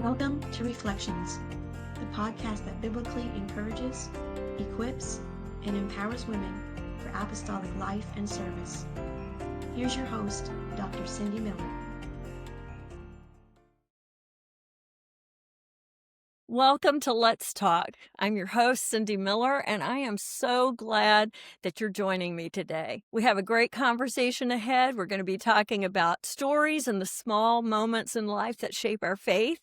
Welcome to Reflections, the podcast that biblically encourages, equips, and empowers women for apostolic life and service. Here's your host, Dr. Cindy Miller. Welcome to Let's Talk. I'm your host, Cindy Miller, and I am so glad that you're joining me today. We have a great conversation ahead. We're going to be talking about stories and the small moments in life that shape our faith.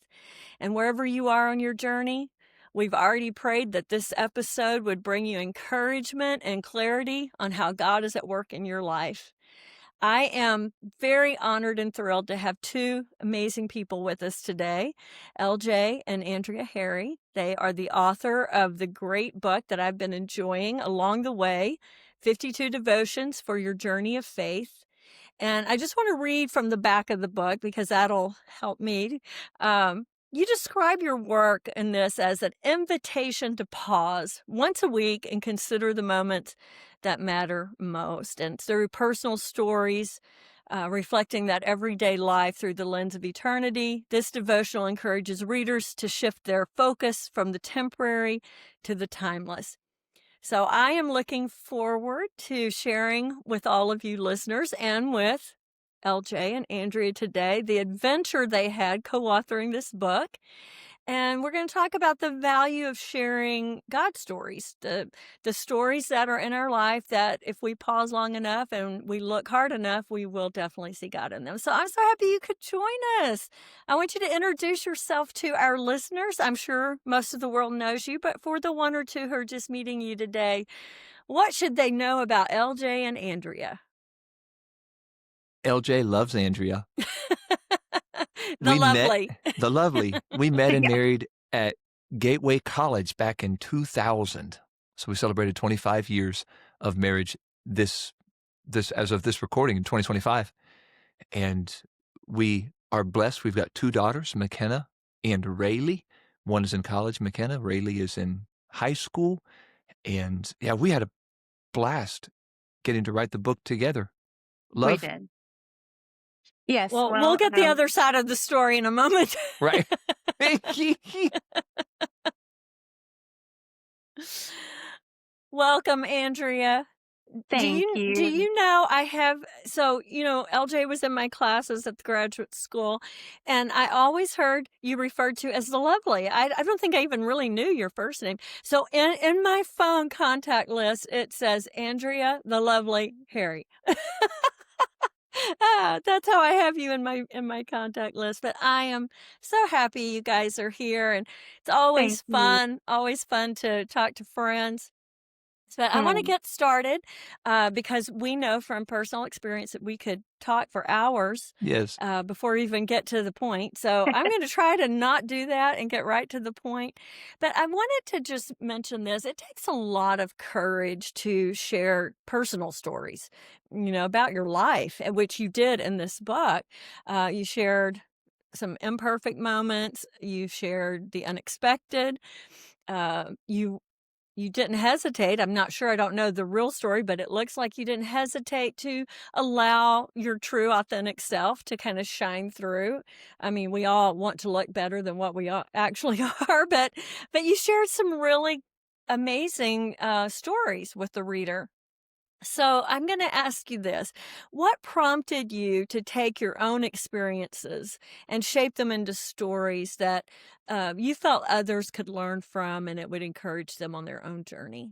And wherever you are on your journey, we've already prayed that this episode would bring you encouragement and clarity on how God is at work in your life. I am very honored and thrilled to have two amazing people with us today, LJ and Andrea Harry. They are the author of the great book that I've been enjoying along the way, 52 Devotions for Your Journey of Faith. And I just want to read from the back of the book because that'll help me. You describe your work in this as an invitation to pause once a week and consider the moments that matter most. And through personal stories, reflecting that everyday life through the lens of eternity, this devotional encourages readers to shift their focus from the temporary to the timeless. So I am looking forward to sharing with all of you listeners and with LJ and Andrea today the adventure they had co-authoring this book. And we're going to talk about the value of sharing God stories, the stories that are in our life that if we pause long enough and we look hard enough, we will definitely see God in them. So I'm so happy you could join us. I want you to introduce yourself to our listeners. I'm sure most of the world knows you, but for the one or two who are just meeting you today, what should they know about LJ and Andrea? LJ loves Andrea. The lovely. The lovely. We met and Yeah. married at Gateway College back in 2000. So we celebrated 25 years of marriage this as of this recording in 2025. And we are blessed. We've got two daughters, McKenna and Rayleigh. One is in college, McKenna. Rayleigh is in high school. And yeah, we had a blast getting to write the book together. Love. We did. Yes. Well, we'll get the other side of the story in a moment. Right. Welcome, Andrea. Thank you. Do you know LJ was in my classes at the graduate school, and I always heard you referred to as the lovely. I don't think I even really knew your first name. So in my phone contact list, it says Andrea the lovely Harry. That's how I have you in my contact list. But I am so happy you guys are here, and it's always fun to talk to friends. So I want to get started because we know from personal experience that we could talk for hours Yes. before we even get to the point. So I'm going to try to not do that and get right to the point. But I wanted to just mention this. It takes a lot of courage to share personal stories, about your life, which you did in this book. You shared some imperfect moments. You shared the unexpected. You didn't hesitate. I'm not sure. I don't know the real story, but it looks like you didn't hesitate to allow your true, authentic self to kind of shine through. I mean, we all want to look better than what we actually are, but you shared some really amazing stories with the reader. So I'm going to ask you this. What prompted you to take your own experiences and shape them into stories that you felt others could learn from and it would encourage them on their own journey?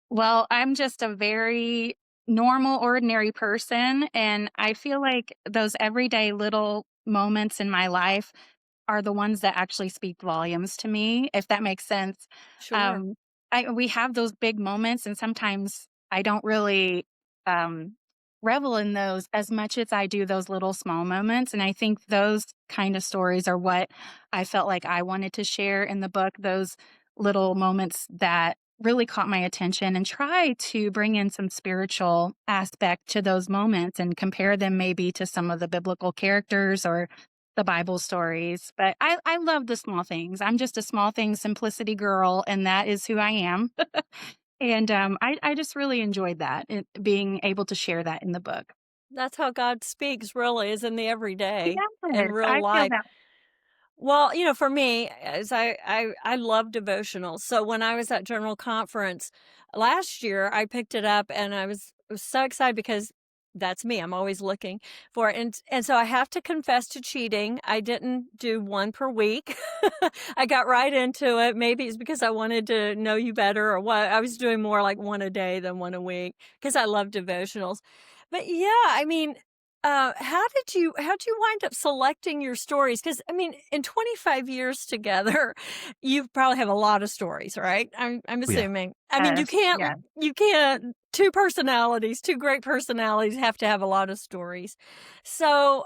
Well, I'm just a very normal, ordinary person, and I feel like those everyday little moments in my life are the ones that actually speak volumes to me, if that makes sense. Sure. We have those big moments, and sometimes I don't really revel in those as much as I do those little small moments. And I think those kind of stories are what I felt like I wanted to share in the book, those little moments that really caught my attention, and try to bring in some spiritual aspect to those moments and compare them maybe to some of the biblical characters or the Bible stories. But I love the small things. I'm just a small thing simplicity girl, and that is who I am. And I just really enjoyed that, being able to share that in the book. That's how God speaks, really, is in the everyday, in Yes, real I feel life. that. Well, for me, as I love devotionals. So when I was at General Conference last year, I picked it up and I was so excited because that's me. I'm always looking for it. And so I have to confess to cheating. I didn't do one per week. I got right into it. Maybe it's because I wanted to know you better or what. I was doing more like one a day than one a week because I love devotionals. But yeah, I mean, how'd you wind up selecting your stories? Because I mean, in 25 years together, you probably have a lot of stories, right? I'm Oh, yeah. assuming. I mean, Yes, yes. you can't two great personalities have to have a lot of stories. So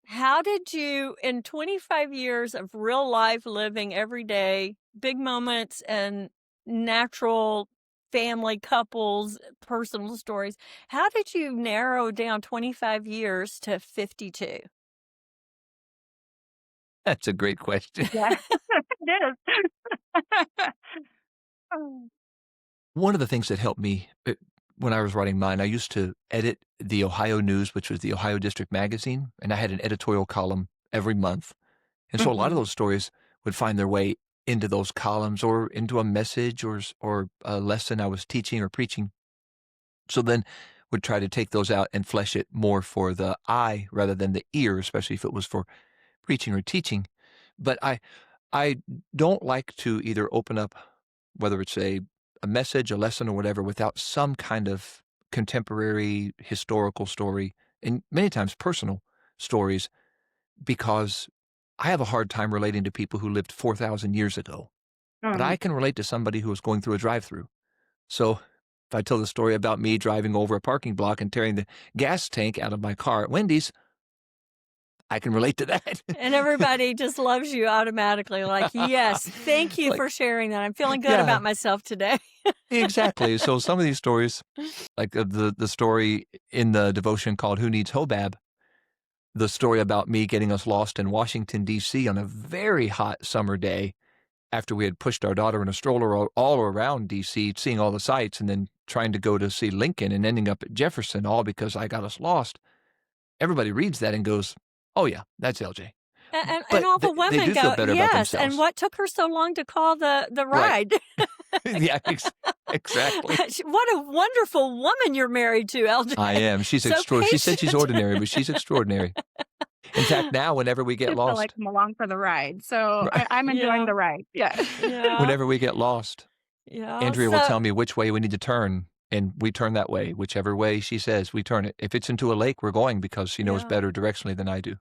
how did you, in 25 years of real life living every day, big moments and natural family, couples, personal stories, how did you narrow down 25 years to 52? That's a great question. Yeah, it is. Oh. One of the things that helped me when I was writing mine, I used to edit the Ohio News, which was the Ohio District Magazine, and I had an editorial column every month. And so a lot of Mhm. those stories would find their way into those columns or into a message or a lesson I was teaching or preaching. So then would try to take those out and flesh it more for the eye rather than the ear, especially if it was for preaching or teaching. But I don't like to either open up, whether it's a message, a lesson, or whatever, without some kind of contemporary historical story, and many times personal stories, because I have a hard time relating to people who lived 4,000 years ago. But I Mhm. can relate to somebody who was going through a drive-through. So if I tell the story about me driving over a parking block and tearing the gas tank out of my car at Wendy's, I can relate to that. And everybody just loves you automatically. Like, yes, thank you Like, for sharing that. I'm feeling good yeah, about myself today. exactly. So some of these stories, like the story in the devotion called "Who Needs Hobab," the story about me getting us lost in Washington D.C. on a very hot summer day after we had pushed our daughter in a stroller all around D.C., seeing all the sights, and then trying to go to see Lincoln and ending up at Jefferson, all because I got us lost. Everybody reads that and goes, "Oh yeah, that's LJ." And But all the they women do feel go, better about yes. And themselves. what took her so long to call the Right. ride? Yeah, exactly. What a wonderful woman you're married to, I LJ. am. She's So extraordinary. She said she's patient. ordinary, but she's extraordinary. In fact, now whenever we get Just feel like lost, I'm along for the ride. So right, I'm enjoying Yeah, the ride. Yeah. yeah, whenever we get lost, yeah. Andrea will So, tell me which way we need to turn, and we turn that way. Whichever way she says, we turn it. If it's into a lake, we're going because she knows yeah. better directionally than I do.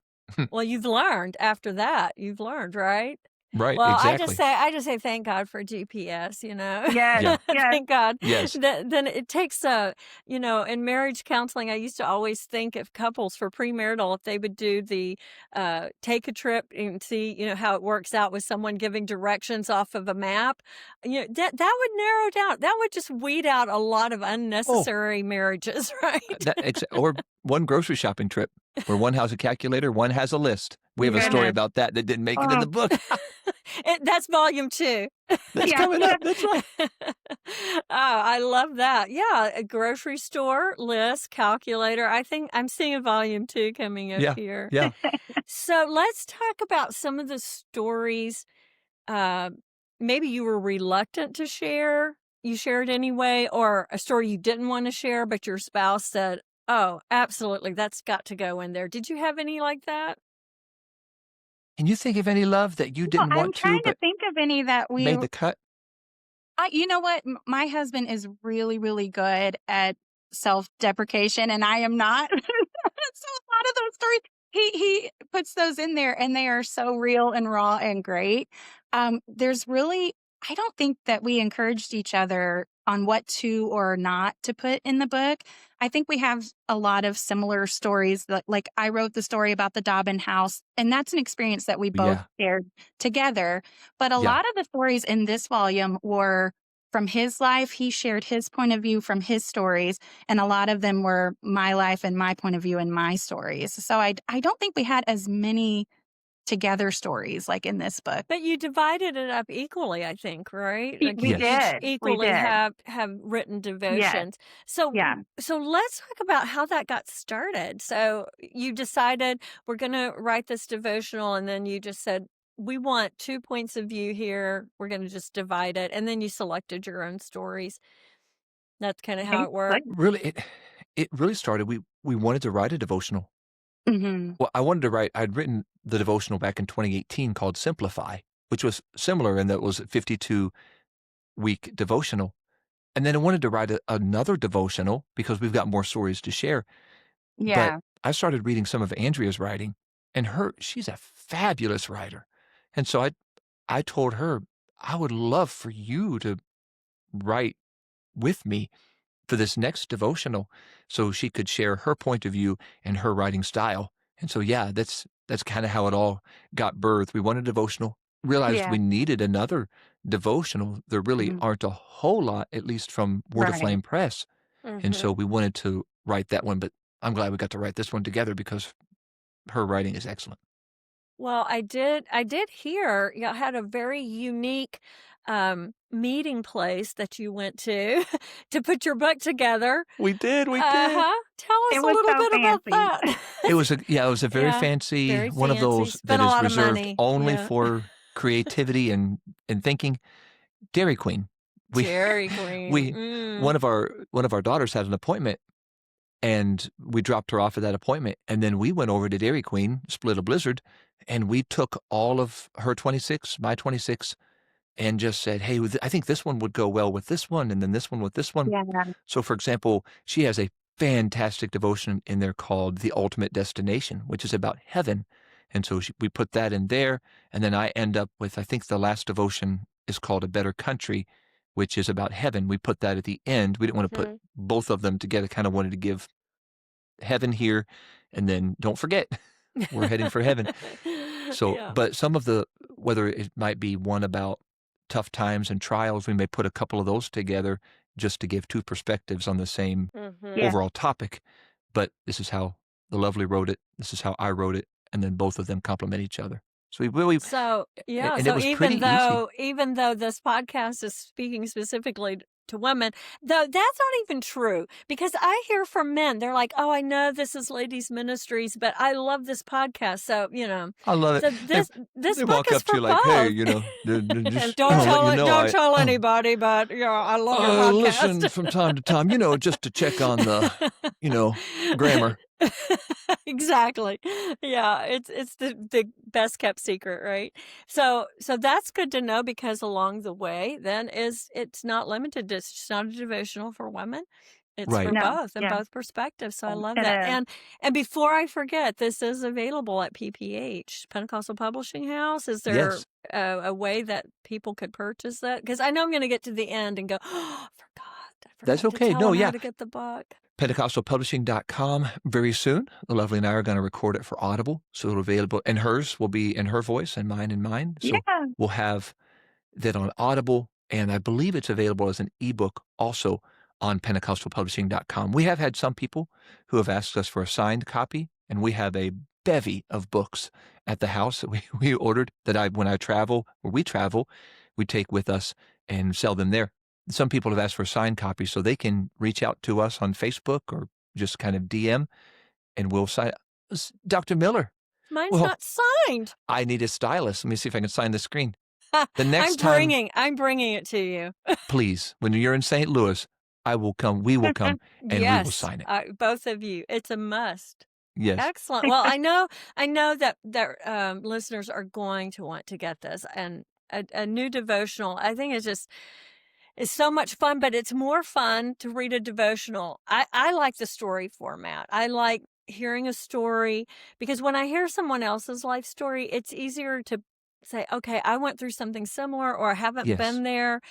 Well, you've learned after that. You've learned, right? Right, Well, exactly. I just say thank God for GPS, you know. Yes, Yeah, yes. Thank God. yes. Then it takes in marriage counseling, I used to always think of couples for premarital if they would do the take a trip and see, how it works out with someone giving directions off of a map. That would narrow down. That would just weed out a lot of Oh, unnecessary marriages, right? or one grocery shopping trip where one has a calculator, one has a list. We have a story Yeah. Goodness. about that didn't make it in Oh, the book. That's volume 2. That's yeah. coming up. That's right. Oh, I love that. Yeah, a grocery store list, calculator. I think I'm seeing a volume 2 coming up Yeah, here. yeah. So let's talk about some of the stories uh, maybe you were reluctant to share. You shared anyway, or a story you didn't want to share, but your spouse said, "Oh, absolutely, that's got to go in there." Did you have any like that? Can you think of any love that you Well, didn't I'm want to trying to but think of any that made the cut? you know what? My husband is really, really good at self-deprecation, and I am not. So a lot of those stories, he puts those in there, and they are so real and raw and great. There's really, I don't think that we encouraged each other on what to or not to put in the book. I think we have a lot of similar stories. Like I wrote the story about the Dobbin house, and that's an experience that we both Yeah, shared together. But a yeah. lot of the stories in this volume were from his life. He shared his point of view from his stories, and a lot of them were my life and my point of view and my stories. So I don't think we had as many together stories like in this book. But you divided it up equally, I think, right? We Like we you Yes. each did. We equally did. have written Yes. devotions. So Yeah. so let's talk about how that got started. So you decided we're going to write this devotional, and then you just said we want 2 points of view here. We're going to just divide it, and then you selected your own stories. That's kind of how it Basically. worked. Really, it really started. We wanted to write a devotional. Mm-hmm. Well, I'd written the devotional back in 2018 called Simplify, which was similar in that it was a 52-week devotional. And then I wanted to write another devotional because we've got more stories to share. But Yeah. I started reading some of Andrea's writing, and she's a fabulous writer. And so I told her, I would love for you to write with me for this next devotional so she could share her point of view and her writing style. And so, yeah, that's kind of how it all got birthed. We wanted a devotional, realized Yeah. we needed another devotional. There really Mhm. aren't a whole lot, at least from Word of Right. Flame Press. And so Mm-hmm. we wanted to write that one, but I'm glad we got to write this one together because her writing is excellent. Well, I did hear y'all had a very unique meeting place that you went to to put your book together. We did. Uh-huh. Tell us It a was little so bit about fancy. that. It was a very Yeah, fancy very one of fancy. those that Spent a is lot of reserved money. only Yeah. for creativity and thinking. Dairy Queen. We Dairy Queen. we Mm. one of our daughters had an appointment, and we dropped her off at that appointment, and then we went over to Dairy Queen, split a blizzard, and we took all of her 26, my 26, and just said, "Hey, I think this one would go well with this one, and then this one with this one." Yeah. So, for example, she has a fantastic devotion in there called The Ultimate Destination, which is about heaven. And so we put that in there. And then I end up with, I think the last devotion is called A Better Country, which is about heaven. We put that at the end. We didn't want to put Mm-hmm. both of them together, kind of wanted to give heaven here. And then don't forget, we're heading for heaven. So, Yeah. but some of whether it might be one about tough times and trials, we may put a couple of those together just to give two perspectives on the same Mm-hmm. Yeah. overall topic. But this is how the Lovely wrote it. This is how I wrote it. And then both of them complement each other. So we really, So, yeah, and it so was pretty easy. even though this podcast is speaking specifically to women, though that's not even true because I hear from men. They're like, "Oh, I know this is ladies ministries, but I love this podcast." So, I love it. so this They book walk is up to for you like, "Hey, both. they're And just don't let you know don't tell anybody, but I love your I podcast. listen from time to time, just to check on the grammar." Exactly. Yeah, it's the best kept secret, right? So that's good to know because along the way, then it's not limited to it's just not a devotional for women. It's for Right. No. both and Yeah. both perspectives. So I love It that. is. And before I forget, this is available at PPH, Pentecostal Publishing House. Is there Yes. a way that people could purchase that? Because I know I'm going to get to the end and go, oh, I That's forgot to okay. tell No, them how yeah. to get the book. PentecostalPublishing.com very soon. The Lovely and I are going to record it for Audible. So it'll be available, and hers will be in her voice and mine in mine. So Yeah. we'll have that on Audible, and I believe it's available as an ebook also on PentecostalPublishing.com. We have had some people who have asked us for a signed copy, and we have a bevy of books at the house that we ordered that when I travel, or we travel, we take with us and sell them there. Some people have asked for a signed copy, so they can reach out to us on Facebook or just kind of DM, and we'll sign. Dr. Miller, Mine's well, not signed. I need a stylus. Let me see if I can sign the screen. The next time, I'm bringing it to you. please, when you're in St. Louis, I will come. We will come, and we will Yes, sign it. both of you. It's a must. Yes. Excellent. Well, I know that listeners are going to want to get this and a new devotional. I think it's so much fun, but it's more fun to read a devotional. I like the story format. I like hearing a story because when I hear someone else's life story, it's easier to say, okay, I went through something similar or I haven't Yes. been there,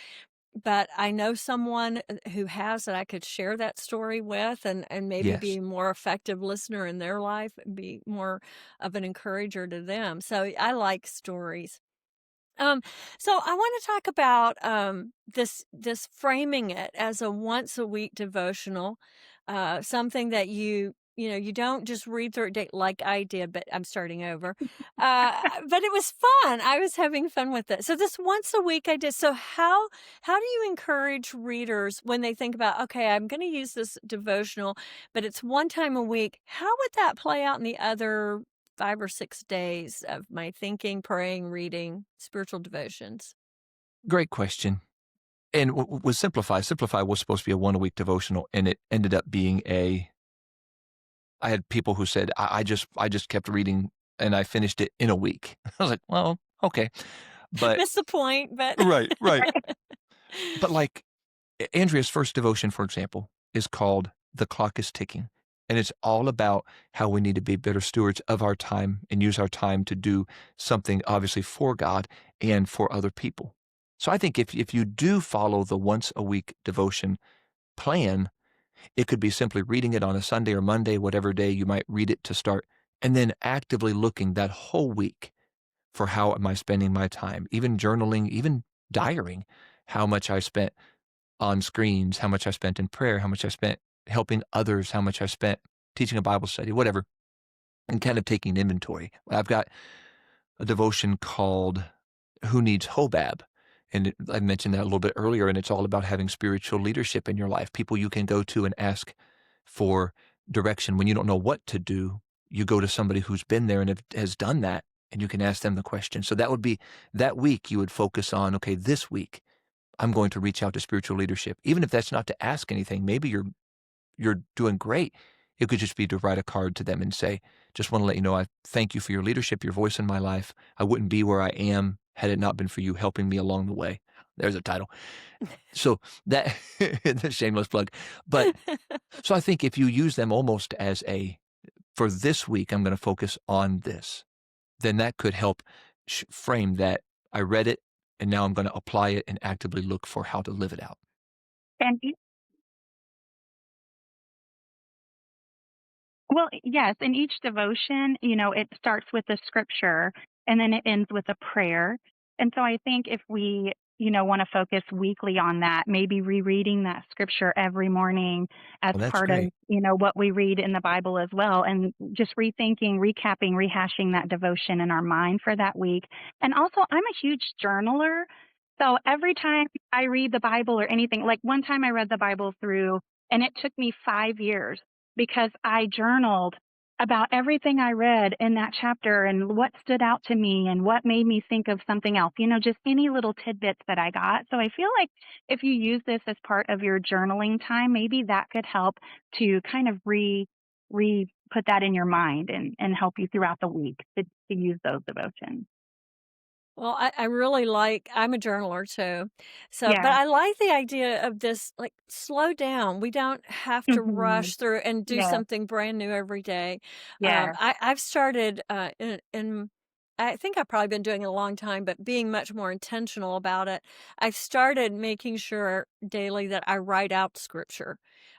but I know someone who has that I could share that story with and maybe Yes. be a more effective listener in their life and be more of an encourager to them. So I like stories. So I want to talk about this framing it as a once a week devotional, something that you you don't just read through it like I did, but I'm starting over. But it was fun. I was having fun with it. So this once a week I did. So how do you encourage readers when they think about, okay, I'm going to use this devotional, but it's one time a week? How would that play out in the other 5 or 6 days of my thinking, praying, reading, spiritual devotions? Great question. And with Simplify was supposed to be a 1-a-week devotional, and it ended up being I had people who said, I just kept reading and I finished it in a week. I was like, well, okay. But Missed the point, but right. But like Andrea's first devotion, for example, is called The Clock is Ticking. And it's all about how we need to be better stewards of our time and use our time to do something obviously for God and for other people. So I think if you do follow the once a week devotion plan, it could be simply reading it on a Sunday or Monday, whatever day you might read it to start, and then actively looking that whole week for how am I spending my time, even journaling, even diarying, how much I spent on screens, how much I spent in prayer, how much I spent helping others, how much I spent teaching a Bible study, whatever, and kind of taking inventory. I've got a devotion called Who Needs Hobab? And I mentioned that a little bit earlier, and it's all about having spiritual leadership in your life, people you can go to and ask for direction. When you don't know what to do, you go to somebody who's been there and has done that, and you can ask them the question. So that would be that week you would focus on, okay, this week I'm going to reach out to spiritual leadership. Even if that's not to ask anything, maybe you're doing great. It could just be to write a card to them and say, just want to let you know, I thank you for your leadership, your voice in my life. I wouldn't be where I am had it not been for you helping me along the way. There's a title. So that, the shameless plug. But so I think if you use them almost as for this week, I'm going to focus on this, then that could help frame that I read it and now I'm going to apply it and actively look for how to live it out. And well, yes, in each devotion, it starts with a scripture and then it ends with a prayer. And so I think if we, want to focus weekly on that, maybe rereading that scripture every morning as Well, that's part of, great. what we read in the Bible as well, and just rethinking, recapping, rehashing that devotion in our mind for that week. And also, I'm a huge journaler. So every time I read the Bible or anything, like one time I read the Bible through and it took me 5 years because I journaled about everything I read in that chapter and what stood out to me and what made me think of something else, just any little tidbits that I got. So I feel like if you use this as part of your journaling time, maybe that could help to kind of re put that in your mind and help you throughout the week to use those devotions. Well, I really I'm a journaler too. So, but Yeah. I like the idea of this, like, slow down. We don't have to Hmm. rush through and do Yeah. something brand new every day. Yeah. I've started, I think I've probably been doing it a long time, but being much more intentional about it. I've started making sure daily that I write out scripture.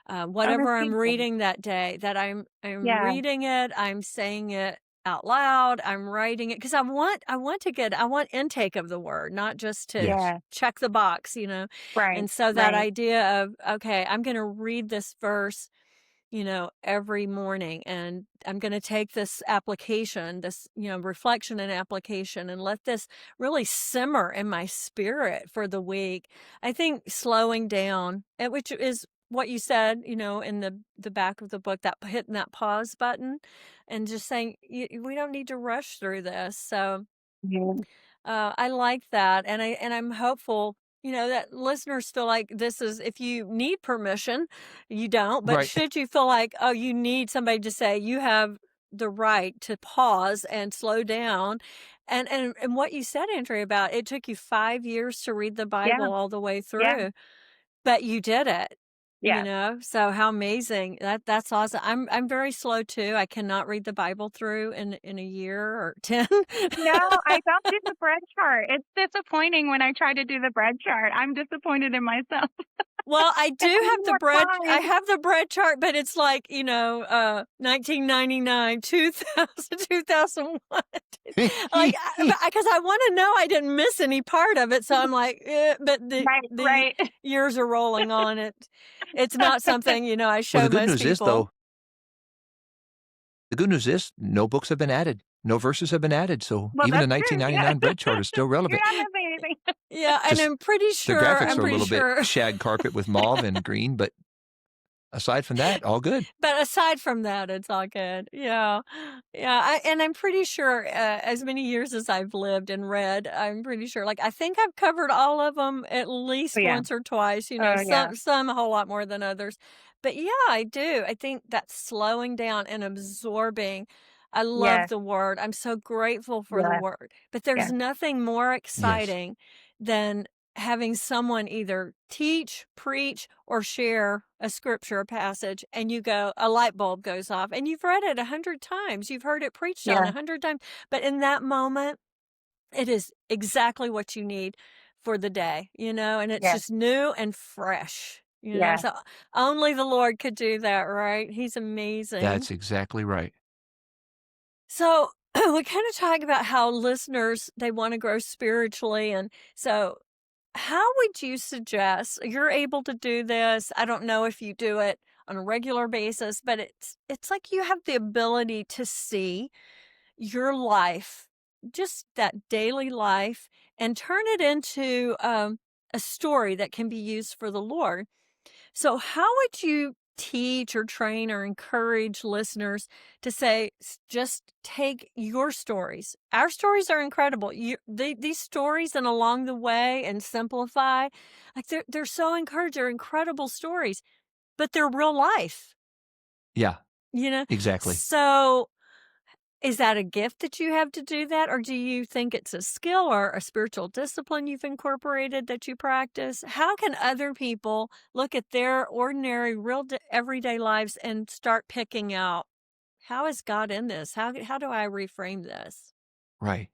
Oh, that's Whatever I'm beautiful. reading that day, that I'm Yeah. reading it, I'm saying it out loud, I'm writing it because I want intake of the word, not just to Yes. Yeah. check the box. Right. And so that Right. idea of, okay, I'm going to read this verse, every morning, and I'm going to take this application, this, reflection and application, and let this really simmer in my spirit for the week. I think slowing down, which is what you said, in the back of the book, that hitting that pause button and just saying, we don't need to rush through this. So Yeah. I like that, and I'm hopeful, that listeners feel like this is, if you need permission, you don't, but Right. should you feel like, oh, you need somebody to say you have the right to pause and slow down, and what you said, Andrea, about it took you 5 years to read the Yeah. Bible all the way Yeah. through, but you did it. Yeah. So how amazing. That's awesome. I'm very slow too. I cannot read the Bible through in a year or 10. No, I don't do the bread chart. It's disappointing when I try to do the bread chart. I'm disappointed in myself. Well, I do And I need have more I time. have the bread chart, but it's like, 1999, 2000, 2001. Like, because I want to know I didn't miss any part of it. So I'm like, but Right, the right. years are rolling on it. It's not something, I Well, show the good most news is, people. though, The good news is no books have been added. No verses have been added. So Well, even the that's true. Yeah. 1999 bread chart is still relevant. You're not missing anything. Yeah, and Just I'm pretty the sure, graphics I'm are a pretty little bit sure. shag carpet with mauve and green, but aside from that, all good. But aside from that, it's all good. Yeah. Yeah. And I'm pretty sure, as many years as I've lived and read, I'm pretty sure, like, I think I've covered all of them at least Oh, yeah. once or twice, Oh, yeah. some a whole lot more than others. But yeah, I do. I think that slowing down and absorbing. I love Yes. the word. I'm so grateful for the Yes. word. But there's Yes. nothing more Yes. exciting than having someone either teach, preach, or share a scripture, a passage, and a light bulb goes off, and you've read it 100 times, you've heard it preached on Yeah. 100 times, but in that moment, it is exactly what you need for the day, and it's Yes. just new and fresh, Yeah. so only the Lord could do that, right? He's amazing. That's exactly right. So we kind of talk about how listeners, they want to grow spiritually, and so how would you suggest you're able to do this? I don't know if you do it on a regular basis, but it's like you have the ability to see your life, just that daily life, and turn it into a story that can be used for the Lord. So how would you teach or train or encourage listeners to say, just take your stories. Our stories are incredible. These stories and along the way and simplify, like they're so encouraging. They're incredible stories, but they're real life, Yeah, you know? exactly. So is that a gift that you have to do that? Or do you think it's a skill or a spiritual discipline you've incorporated that you practice? How can other people look at their ordinary, real everyday lives and start picking out, how is God in this? How do I reframe this? Right.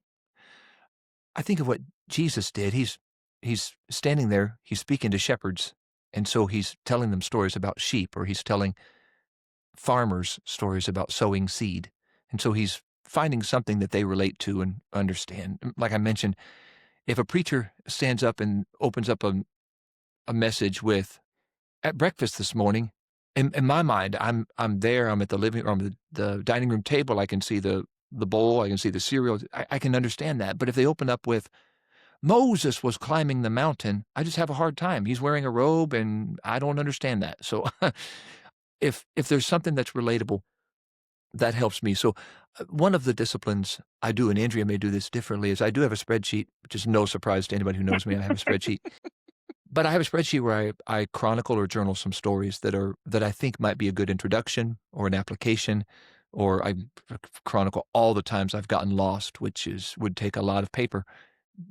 I think of what Jesus did. He's standing there, he's speaking to shepherds, and so he's telling them stories about sheep, or he's telling farmers stories about sowing seed. And so he's finding something that they relate to and understand. Like I mentioned, if a preacher stands up and opens up a message with, at breakfast this morning, in my mind, I'm there, I'm at the living room, the dining room table, I can see the bowl, I can see the cereal, I can understand that. But if they open up with, Moses was climbing the mountain, I just have a hard time. He's wearing a robe and I don't understand that. So if there's something that's relatable, that helps me. So one of the disciplines I do, and Andrea may do this differently, is I do have a spreadsheet, which is no surprise to anybody who knows me. I have a spreadsheet. But I have a spreadsheet where I chronicle or journal some stories that I think might be a good introduction or an application, or I chronicle all the times I've gotten lost, which would take a lot of paper.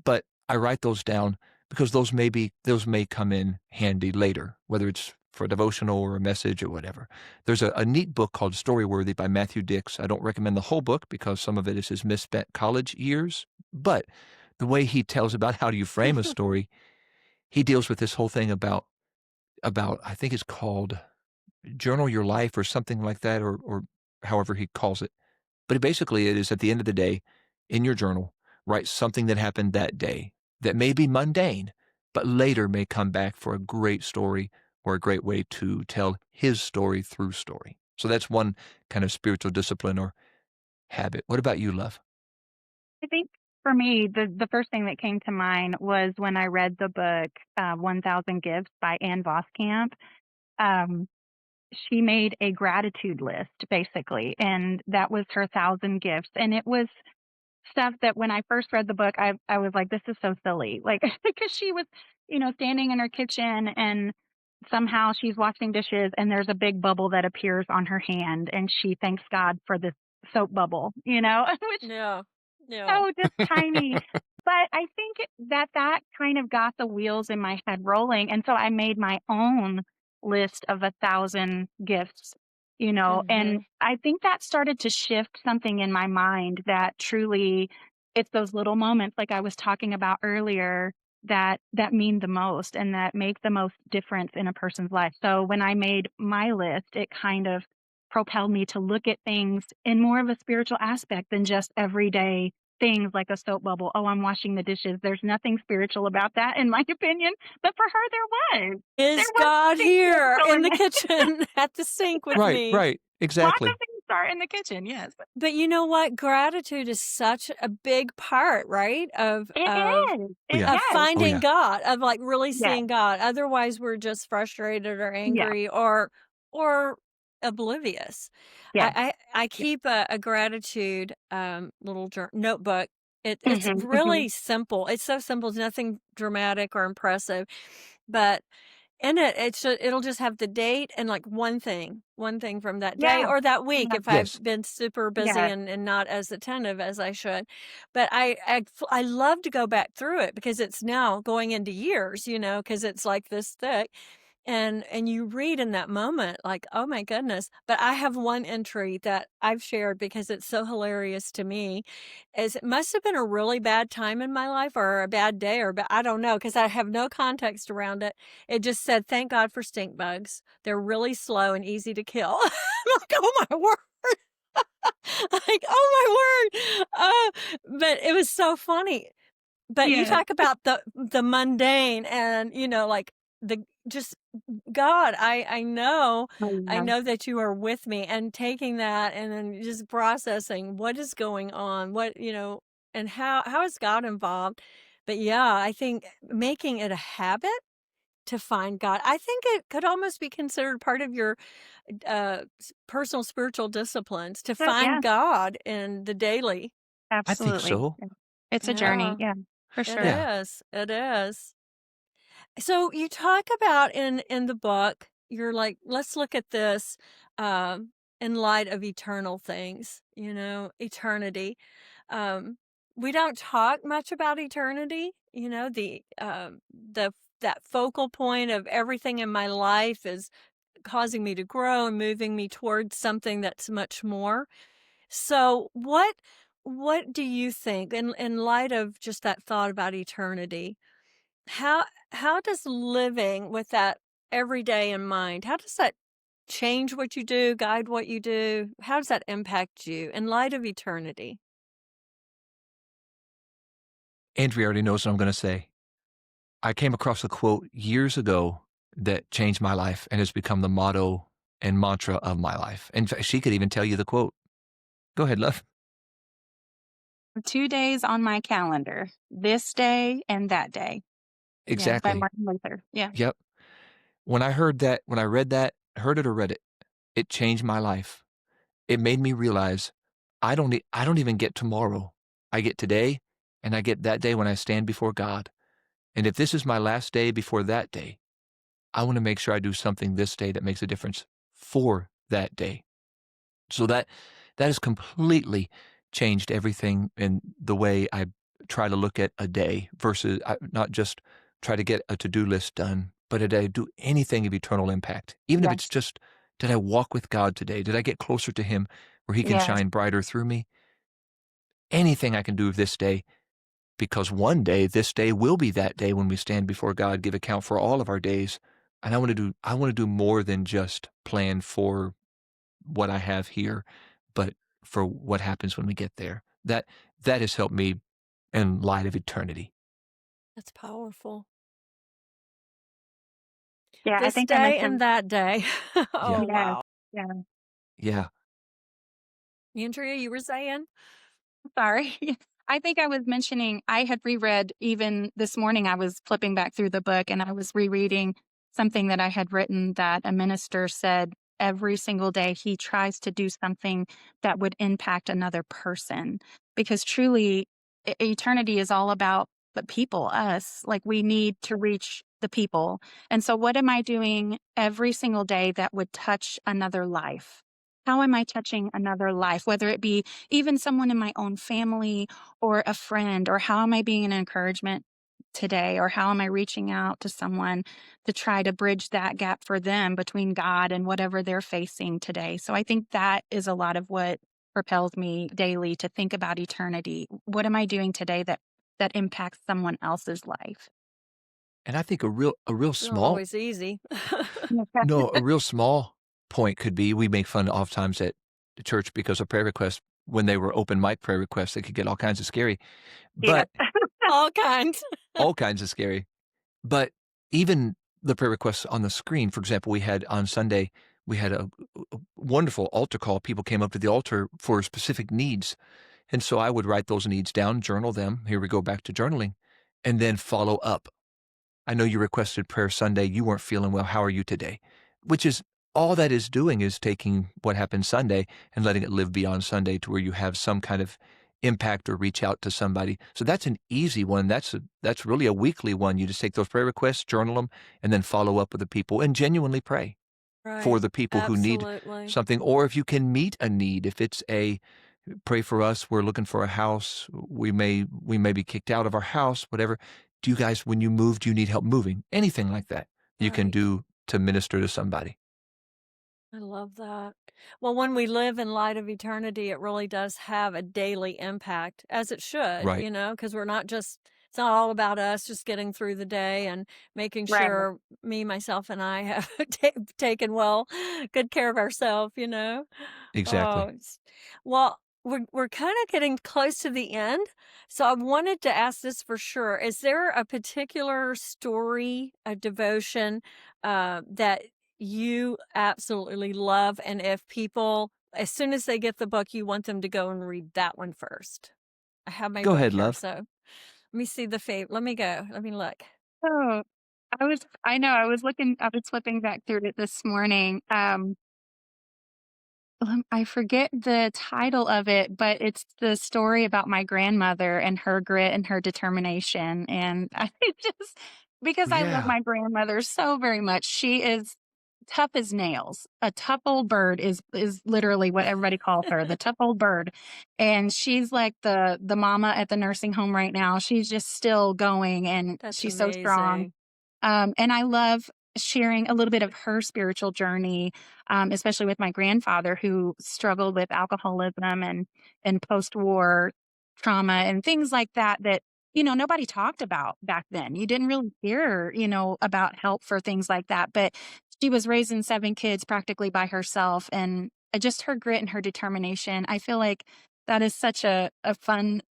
But I write those down because those may come in handy later, whether it's for a devotional or a message or whatever. There's a neat book called Storyworthy by Matthew Dix. I don't recommend the whole book because some of it is his misspent college years, but the way he tells about how do you frame a story, he deals with this whole thing about I think it's called Journal Your Life or something like that, or however he calls it. But basically it is, at the end of the day, in your journal, write something that happened that day that may be mundane, but later may come back for a great story or a great way to tell his story through story. So that's one kind of spiritual discipline or habit. What about you, love? I think for me, the first thing that came to mind was when I read the book 1,000 Gifts by Ann Voskamp. She made a gratitude list, basically, and that was her 1,000 gifts. And it was stuff that when I first read the book, I was like, this is so silly. Like, because she was, standing in her kitchen and somehow she's washing dishes and there's a big bubble that appears on her hand and she thanks God for this soap bubble, which Yeah. Yeah. so just tiny. But I think that kind of got the wheels in my head rolling. And so I made my own list of 1,000 gifts, and I think that started to shift something in my mind that truly it's those little moments like I was talking about earlier that mean the most and that make the most difference in a person's life. So when I made my list, it kind of propelled me to look at things in more of a spiritual aspect than just everyday things like a soap bubble. Oh, I'm washing the dishes. There's nothing spiritual about that, in my opinion. But for her, there was. Is There was God something here spiritual in the that. kitchen at the sink with me? Right, Lots exactly. of things Start in the kitchen, yes. But you know what? Gratitude is such a big part, right? It Of is. Oh, yeah. of Yes. Oh, finding yeah. God, of like really Yes. seeing God. Otherwise, we're just frustrated or Yeah. angry or oblivious. Yes. I keep a gratitude little notebook. It's Mhm, mhm. really simple. It's so simple. It's nothing dramatic or impressive, but in it, it'll just have the date and like one thing from that day Yeah. or that week Yeah. if I've Yes. been super busy Yes. and not as attentive as I should. But I love to go back through it because it's now going into years, because it's like this thick. And you read in that moment like, "Oh my goodness." But I have one entry that I've shared because it's so hilarious to me, is it must have been a really bad time in my life or a bad day I don't know because I have no context around it. It just said, "Thank God for stink bugs. They're really slow and easy to kill." I'm like, "Oh my word." Like, "Oh my word." But it was so funny. But you Yes. talk about the mundane and, like the just God, I Yeah. know that you are with me and taking that and then just processing what is going on, and how is God involved? But yeah, I think making it a habit to find God. I think it could almost be considered part of your personal spiritual disciplines to So, yeah, find God in the daily. I think absolutely. so. Yeah. It's a journey. Yeah, Yeah, for it sure. Yeah. is. It is. So you talk about in the book, you're like, let's look at this in light of eternal things, eternity. Um, we don't talk much about eternity, the that focal point of everything in my life is causing me to grow and moving me towards something that's much more. So what do you think in light of just that thought about eternity? How how does living with that every day in mind, how does that change what you do, guide what you do? How does that impact you in light of eternity? Andrea already knows what I'm going to say. I came across a quote years ago that changed my life and has become the motto and mantra of my life. In fact, she could even tell you the quote. Go ahead, love. 2 days on my calendar, this day and that day. Yeah, by Exactly. Martin Luther. Yeah. Yep. When I heard that, when I read that, heard it or read it, it changed my life. It made me realize I don't even get tomorrow. I get today and I get that day when I stand before God. And if this is my last day before that day, I want to make sure I do something this day that makes a difference for that day. So that has completely changed everything in the way I try to look at a day versus not just try to get a to-do list done, but did I do anything of eternal impact? Even if it's Yes. just, did I walk with God today? Did I get closer to Him where He can Yes. shine brighter through me? Anything I can do this day, because one day, this day will be that day when we stand before God, give account for all of our days. And I want to do more than just plan for what I have here, but for what happens when we get there. That has helped me in light of eternity. That's powerful. Yeah, I This think I day and mentioned. that day. Oh, Yeah. Yes. wow. Yeah. Yeah. Andrea, you were saying? Sorry. I think I was mentioning I had reread even this morning. I was flipping back through the book and I was rereading something that I had written that a minister said every single day he tries to do something that would impact another person because truly eternity is all about the people, us. Like we need to reach the people. And so, what am I doing every single day that would touch another life? How am I touching another life, whether it be even someone in my own family or a friend, or how am I being an encouragement today, or how am I reaching out to someone to try to bridge that gap for them between God and whatever they're facing today? So I think that is a lot of what propels me daily to think about eternity. What am I doing today that impacts someone else's life? And I think a real It's not small always easy. no, a real small point could be we make fun oftentimes at the church because of prayer requests when they were open mic prayer requests, they could get all kinds of scary. Yeah. But All kinds. all kinds of scary. But even the prayer requests on the screen, for example, we had on Sunday, we had a wonderful altar call. People came up to the altar for specific needs. And so I would write those needs down, journal them. Here we go back to journaling, and then follow up. I know you requested prayer Sunday. You weren't feeling well. How are you today? Which is all that is doing is taking what happened Sunday and letting it live beyond Sunday to where you have some kind of impact or reach out to somebody. So that's an easy one. That's really a weekly one. You just take those prayer requests, journal them, and then follow up with the people and genuinely pray for Right. the people who need Absolutely. something. Or if you can meet a need, if it's pray for us, we're looking for a house, we may be kicked out of our house, whatever. Do you guys, when you move, do you need help moving? Anything like that you can Right. do to minister to somebody. I love that. Well, when we live in light of eternity, it really does have a daily impact, as it should, Right. because it's not all about us just getting through the day and making Right. sure me, myself, and I have taken good care of ourselves. Oh, Exactly. well, we're kind of getting close to the end. So I wanted to ask this for sure. Is there a particular story, a devotion, that you absolutely love? And if people, as soon as they get the book, you want them to go and read that one first? I have my Go book ahead, here. love. So let me see the Let me go. Let me look. Oh, I was flipping back through it this morning. I forget the title of it, but it's the story about my grandmother and her grit and her determination. And I just, because I love Yeah. my grandmother so very much, she is tough as nails. A tough old bird is literally what everybody calls her, the tough old bird. And she's like the mama at the nursing home right now. She's just still going and That's she's so strong. amazing. And I love sharing a little bit of her spiritual journey, especially with my grandfather who struggled with alcoholism and post-war trauma and things like that that nobody talked about back then. You didn't really hear about help for things like that, but she was raising 7 kids practically by herself, and just her grit and her determination. I feel like that is such a fun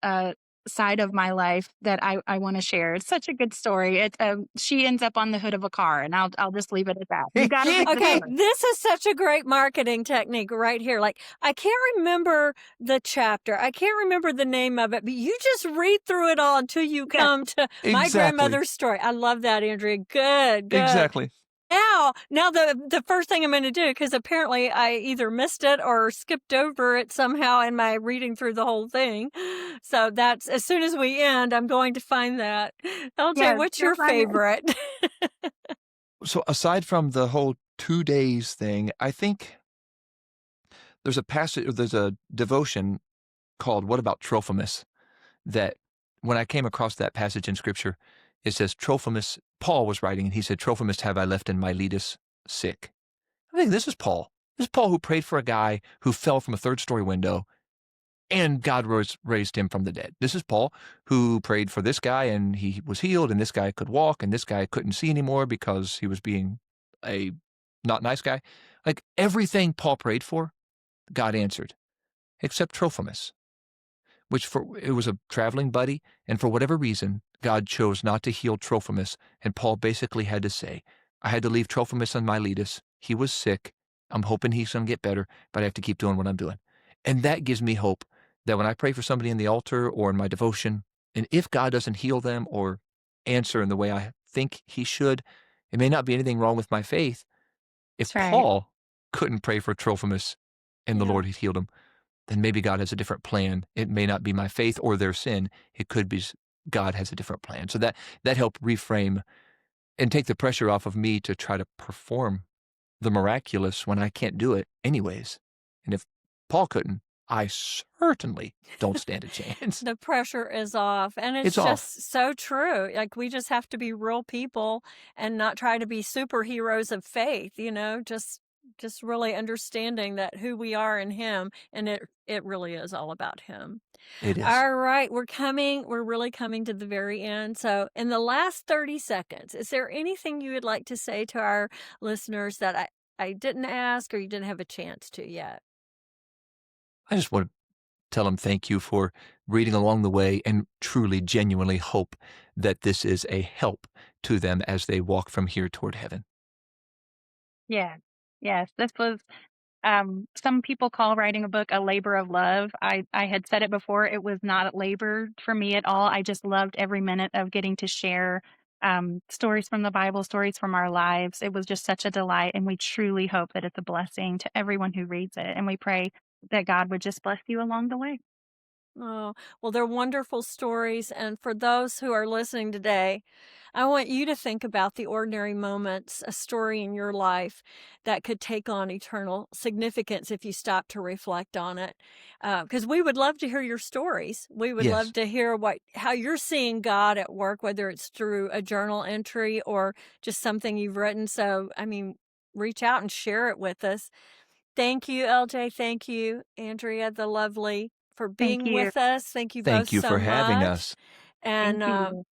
side of my life that I want to share. It's such a good story. She ends up on the hood of a car, and I'll just leave it at that. You got to read the Okay, story. this is such a great marketing technique right here. Like, I can't remember the chapter, I can't remember the name of it, but you just read through it all until you Yes, come to my Exactly. grandmother's story. I love that, Andrea. Good, good. Exactly. Now the first thing I'm going to do, because apparently I either missed it or skipped over it somehow in my reading through the whole thing. So that's as soon as we end, I'm going to find that. LJ, yes, what's you'll your find it. favorite? So aside from the whole 2 days thing, I think there's a devotion called What About Trophimus? That when I came across that passage in Scripture, it says Trophimus, Paul was writing, and he said, Trophimus have I left in Miletus sick. I think this is Paul. This is Paul who prayed for a guy who fell from a third-story window, and God raised him from the dead. This is Paul who prayed for this guy, and he was healed, and this guy could walk, and this guy couldn't see anymore because he was being a not nice guy. Like everything Paul prayed for, God answered, except Trophimus. It was a traveling buddy, and for whatever reason, God chose not to heal Trophimus, and Paul basically had to say, I had to leave Trophimus on Miletus. He was sick. I'm hoping he's going to get better, but I have to keep doing what I'm doing. And that gives me hope that when I pray for somebody in the altar or in my devotion, and if God doesn't heal them or answer in the way I think he should, it may not be anything wrong with my faith. If That's right. Paul couldn't pray for Trophimus and the Yeah. Lord had healed him, then maybe God has a different plan. It may not be my faith or their sin. It could be God has a different plan. So that helped reframe and take the pressure off of me to try to perform the miraculous when I can't do it anyways. And if Paul couldn't, I certainly don't stand a chance. The pressure is off, and it's It's off. just so true. Like, we just have to be real people and not try to be superheroes of faith, just really understanding that who we are in him, and it really is all about him. It is. All right, we're really coming to the very end. So in the last 30 seconds, is there anything you would like to say to our listeners that I didn't ask or you didn't have a chance to yet? I just want to tell them thank you for reading along the way and truly, genuinely hope that this is a help to them as they walk from here toward heaven. Yeah. Yes, this was some people call writing a book a labor of love. I had said it before. It was not a labor for me at all. I just loved every minute of getting to share stories from the Bible, stories from our lives. It was just such a delight. And we truly hope that it's a blessing to everyone who reads it. And we pray that God would just bless you along the way. Oh, well, they're wonderful stories. And for those who are listening today, I want you to think about the ordinary moments, a story in your life that could take on eternal significance if you stop to reflect on it. Because we would love to hear your stories. We would Yes. love to hear how you're seeing God at work, whether it's through a journal entry or just something you've written. So, I mean, reach out and share it with us. Thank you, LJ. Thank you, Andrea, the lovely, for Thank being you. with us. Thank you both Thank you so for having much. us. And Thank you.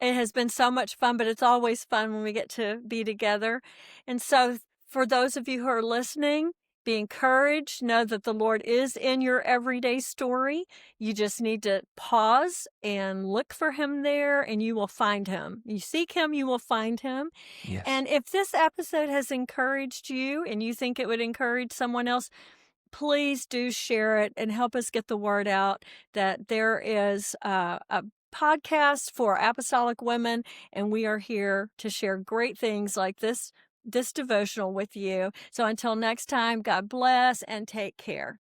it has been so much fun, but it's always fun when we get to be together. And so, for those of you who are listening, be encouraged. Know that the Lord is in your everyday story. You just need to pause and look for Him there, and you will find Him. You seek Him, you will find Him. Yes. And if this episode has encouraged you and you think it would encourage someone else, please do share it and help us get the word out that there is a podcast for apostolic women, and we are here to share great things like this devotional with you. So until next time, God bless and take care.